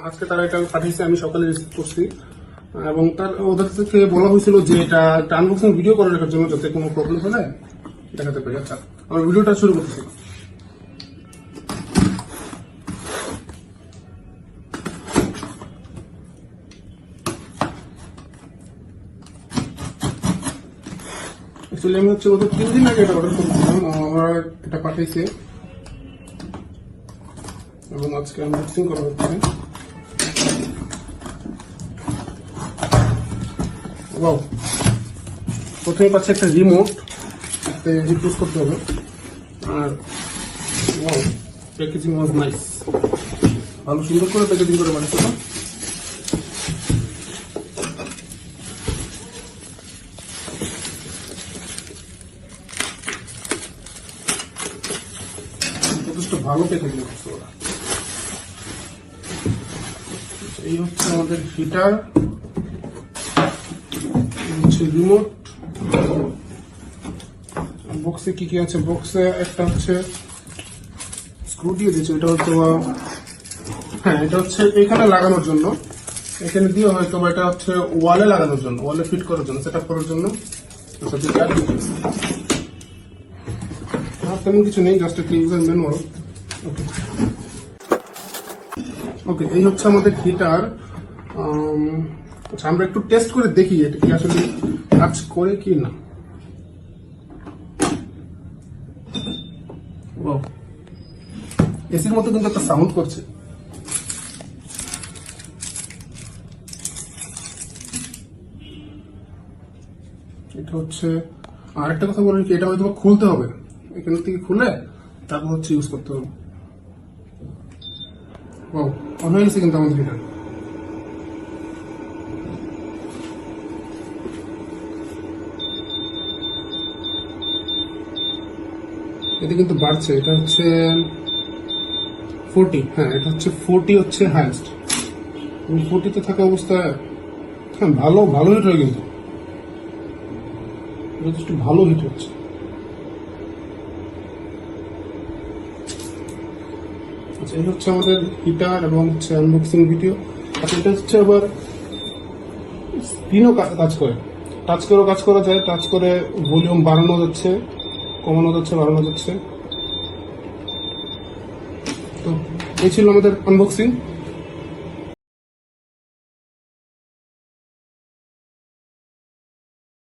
আজকে তারা এটা পাঠিয়েছে, আমি সকালে রিসিভ করছি এবং ওদের থেকে বলা হয়েছিল যে এটা একটা আনবক্সিং ভিডিও করে রাখার জন্য, যাতে কোনো প্রবলেম হলে দেখাতে পারি। আচ্ছা, আমার ভিডিওটা শুরু করতেছি। আমি হচ্ছে ওদের 3 দিন আগে এটা অর্ডার করছিলাম, আমার এটা পাঠিয়েছে এবং আজকে আনবক্সিং করা হচ্ছে। ওয়াও, প্রথমে পাচ্ছে একটা রিমোট, ইউজ করতে হবে। আর ওয়াও, প্যাকেজিং ওয়াজ নাইস, ভালো সুন্দর করে প্যাকেজিং করে বানিয়েছে। যথেষ্ট ভালো প্যাকেজিং করছে ওরা। এই হচ্ছে আমাদের হিটার, হচ্ছে রিমোট। বক্সে কি কি আছে? বক্সে একটা হচ্ছে স্ক্রু দিয়ে দিয়েছে, এটা হয়তো হ্যাঁ, এটা হচ্ছে এখানে লাগানোর জন্য, এখানে দিয়ে হয়তো এটা হচ্ছে ওয়ালে লাগানোর জন্য, ওয়ালে ফিট করার জন্য, সেট আপ করার জন্য। তেমন কিছু নেই, জাস্ট একটা ইউজার ম্যানুয়াল। ওকে, এই হচ্ছে আমাদের হিটার। আচ্ছা, আমরা একটু টেস্ট করে দেখি এটা কি আসলে কাজ করে কি না। এসির মতো কিন্তু একটা সাউন্ড করছে। এটা হচ্ছে আরেকটা কথা বলেন কি, এটা হয়তো খুলতে হবে, এখান থেকে খুলে তারপর হচ্ছে ইউজ করতে হবে। অন হয়ে গেছে কিন্তু আমাদের হিটার। এটা কিন্তু বাড়ছে, এটা হচ্ছে 40, হ্যাঁ এটা হচ্ছে 40 হচ্ছে হাইয়েস্ট। 40-তে থাকা অবস্থায় হ্যাঁ ভালো হিট হয়, কিন্তু যথেষ্ট ভালো হিট হচ্ছে। আচ্ছা, এই হচ্ছে আমাদের হিটার এবং হচ্ছে আনবক্সিং ভিডিও। আচ্ছা, এটা হচ্ছে আবার স্ক্রিনও কাজ করে, টাচ করেও কাজ করা যায়। টাচ করে ভলিউম বাড়ানো যাচ্ছে, কমানো যাচ্ছে, বাড়ানো যাচ্ছে। তো এই ছিল আমাদের আনবক্সিং।